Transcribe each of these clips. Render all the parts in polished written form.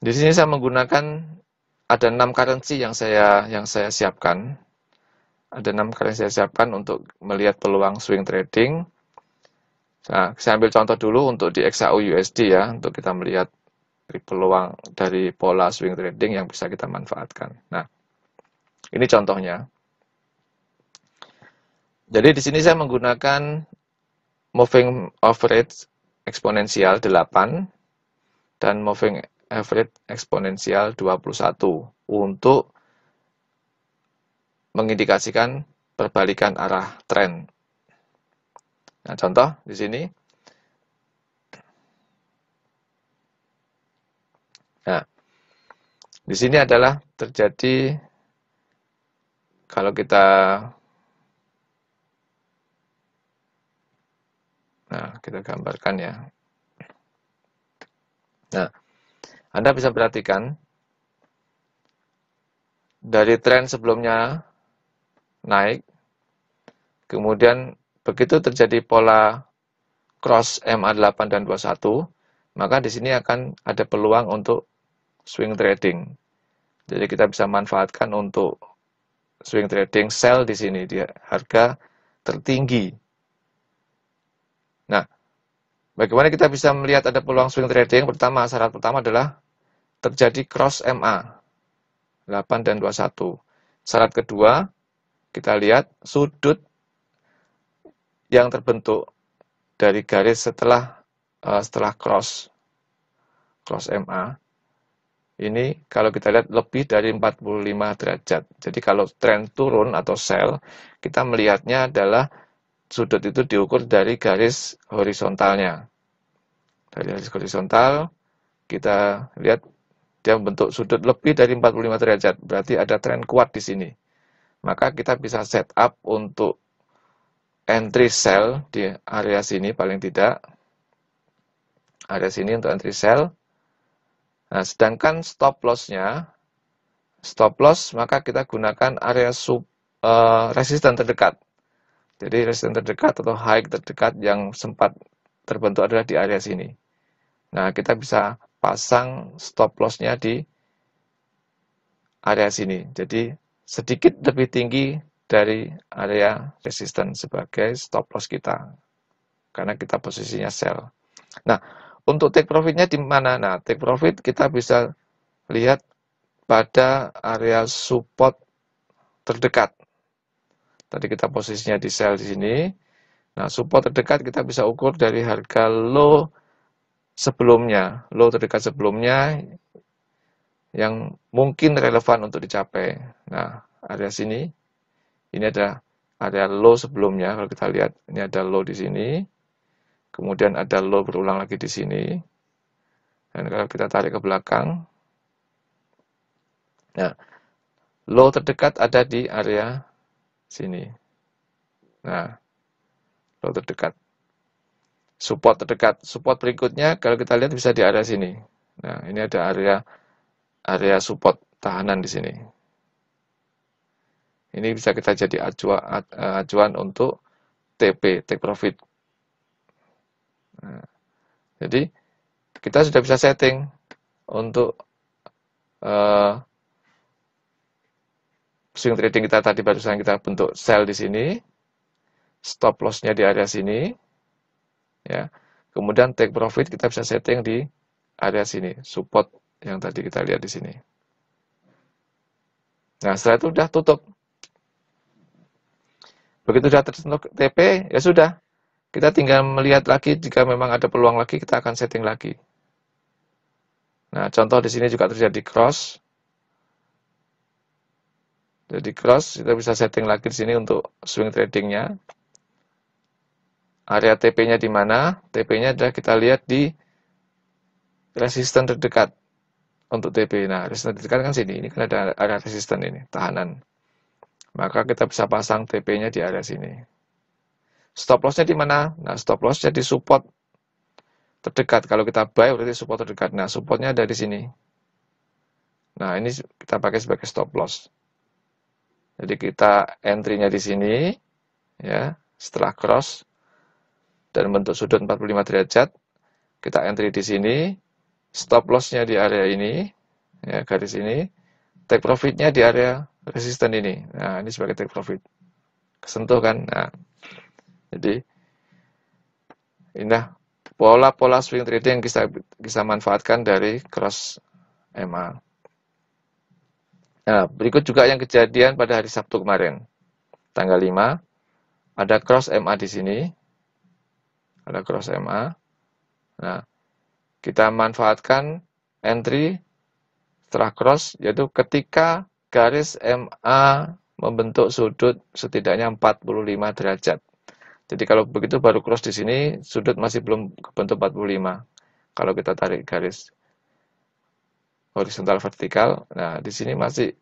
Di sini saya menggunakan ada 6 currency yang saya siapkan. Ada 6 currency yang saya siapkan untuk melihat peluang swing trading. Nah, saya ambil contoh dulu untuk di XAU USD ya, untuk kita melihat dari peluang dari pola swing trading yang bisa kita manfaatkan. Nah, ini contohnya. Jadi di sini saya menggunakan moving average eksponensial 8 dan moving average eksponensial 21 untuk mengindikasikan perbalikan arah tren. Nah, contoh di sini. Nah, di sini adalah terjadi kalau kita gambarkan ya. Nah, Anda bisa perhatikan dari tren sebelumnya naik, kemudian begitu terjadi pola cross MA8 dan 21, maka di sini akan ada peluang untuk swing trading. Jadi kita bisa manfaatkan untuk swing trading sell di sini di harga tertinggi. Nah, bagaimana kita bisa melihat ada peluang swing trading? Pertama, syarat pertama adalah terjadi cross MA 8 dan 21. Syarat kedua, kita lihat sudut yang terbentuk dari garis setelah cross MA. Ini kalau kita lihat lebih dari 45 derajat. Jadi kalau tren turun atau sell, kita melihatnya adalah sudut itu diukur dari garis horizontalnya. Dari garis horizontal, kita lihat dia membentuk sudut lebih dari 45 derajat. Berarti ada tren kuat di sini. Maka kita bisa setup untuk entry sell di area sini paling tidak. Area sini untuk entry sell. Nah, sedangkan stop loss-nya, maka kita gunakan area resisten terdekat. Jadi resisten terdekat atau high terdekat yang sempat terbentuk adalah di area sini. Nah, kita bisa pasang stop loss-nya di area sini. Jadi sedikit lebih tinggi dari area resisten sebagai stop loss kita. Karena kita posisinya sell. Nah, untuk take profit-nya di mana? Nah, take profit kita bisa lihat pada area support terdekat. Tadi kita posisinya di sell di sini. Nah, support terdekat kita bisa ukur dari harga low sebelumnya. Low terdekat sebelumnya yang mungkin relevan untuk dicapai. Nah, area sini, ini ada area low sebelumnya. Kalau kita lihat, ini ada low di sini. Kemudian ada low berulang lagi di sini. Dan kalau kita tarik ke belakang, nah, low terdekat ada di area sini. Nah, low terdekat. Support terdekat. Support berikutnya kalau kita lihat bisa di area sini. Nah, ini ada area support tahanan di sini. Ini bisa kita jadi acuan untuk TP, take profit. Nah, jadi kita sudah bisa setting untuk swing trading kita tadi barusan kita bentuk sell di sini, stop loss-nya di area sini, ya. Kemudian take profit kita bisa setting di area sini, support yang tadi kita lihat di sini. Nah, setelah itu udah tutup. Begitu sudah tersentuh TP, ya sudah. Kita tinggal melihat lagi jika memang ada peluang lagi, kita akan setting lagi. Nah, contoh di sini juga terjadi cross. Jadi cross, kita bisa setting lagi di sini untuk swing tradingnya. Area TP-nya di mana? TP-nya adalah kita lihat di resisten terdekat untuk TP. Nah, resisten terdekat kan sini. Ini kan ada area resisten ini, tahanan. Maka kita bisa pasang TP-nya di area sini. Stop loss-nya di mana? Nah, stop loss-nya di support terdekat. Kalau kita buy berarti support terdekat. Nah, supportnya ada di sini. Nah, ini kita pakai sebagai stop loss. Jadi kita entry-nya di sini, ya, setelah cross dan bentuk sudut 45 derajat, kita entry di sini, stop loss-nya di area ini, ya, garis ini, take profit-nya di area resisten ini. Nah, ini sebagai take profit. Kesentuh kan? Nah, jadi inilah pola-pola swing trading yang bisa manfaatkan dari cross MA. Nah, berikut juga yang kejadian pada hari Sabtu kemarin. Tanggal 5, ada cross MA di sini. Ada cross MA. Nah, kita manfaatkan entry setelah cross, yaitu ketika garis MA membentuk sudut setidaknya 45 derajat. Jadi kalau begitu baru cross di sini, sudut masih belum kebentuk 45. Kalau kita tarik garis horizontal vertikal, nah di sini masih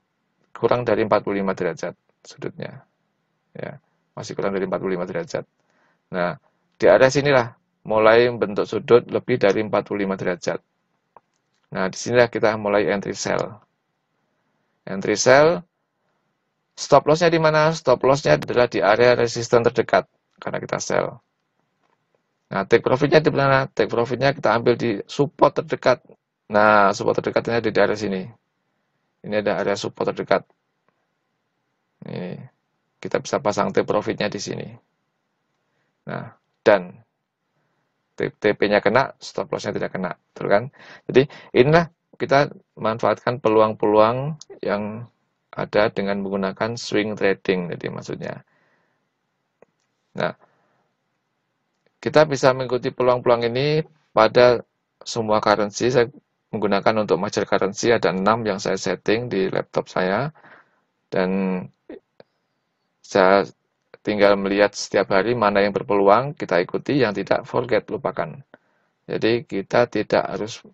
kurang dari 45 derajat sudutnya. Ya, masih kurang dari 45 derajat. Nah, di area sinilah mulai membentuk sudut lebih dari 45 derajat. Nah, disinilah kita mulai entry sell. Entry sell, stop loss-nya di mana? Stop loss-nya adalah di area resisten terdekat, karena kita sell. Nah, take profit-nya di mana? Take profit-nya kita ambil di support terdekat. Nah, support terdekatnya di daerah sini. Ini ada area support terdekat. Ini, kita bisa pasang take profit-nya di sini. Nah, dan TP-nya kena, stop loss-nya tidak kena, betul kan? Jadi inilah kita manfaatkan peluang-peluang yang ada dengan menggunakan swing trading, jadi maksudnya. Nah, kita bisa mengikuti peluang-peluang ini pada semua currency. Saya menggunakan untuk major currency ada 6 yang saya setting di laptop saya, dan saya tinggal melihat setiap hari mana yang berpeluang, kita ikuti, yang tidak, forget, lupakan. Jadi kita tidak harus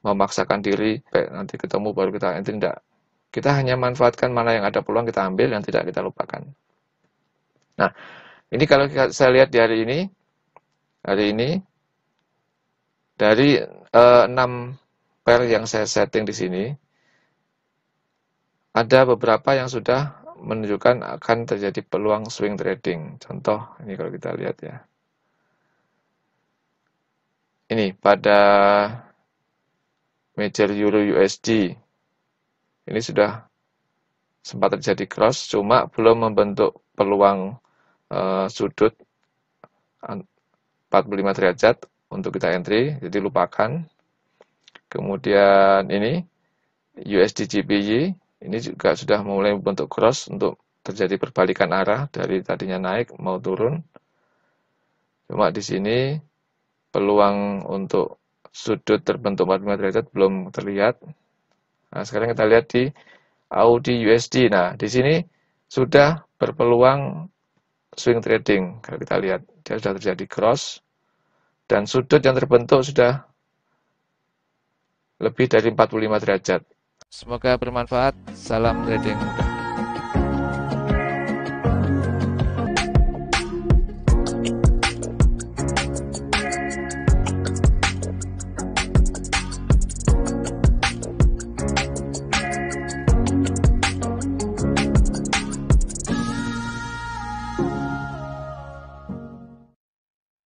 memaksakan diri, nanti ketemu baru kita entry, tidak. Kita hanya manfaatkan mana yang ada peluang kita ambil, yang tidak kita lupakan. Nah, ini kalau saya lihat di hari ini, dari 6 pair yang saya setting di sini, ada beberapa yang sudah menunjukkan akan terjadi peluang swing trading. Contoh, ini kalau kita lihat ya. Ini pada major Euro USD. Ini sudah sempat terjadi cross, cuma belum membentuk peluang sudut 45 derajat untuk kita entry, jadi lupakan. Kemudian ini USD GBP, ini juga sudah mulai membentuk cross untuk terjadi perbalikan arah dari tadinya naik mau turun. Cuma di sini peluang untuk sudut terbentuk 45 derajat belum terlihat. Nah, sekarang kita lihat di Audi USD. Nah, di sini sudah berpeluang swing trading. Kalau kita lihat, dia sudah terjadi cross dan sudut yang terbentuk sudah lebih dari 45 derajat. Semoga bermanfaat. Salam trading mudah.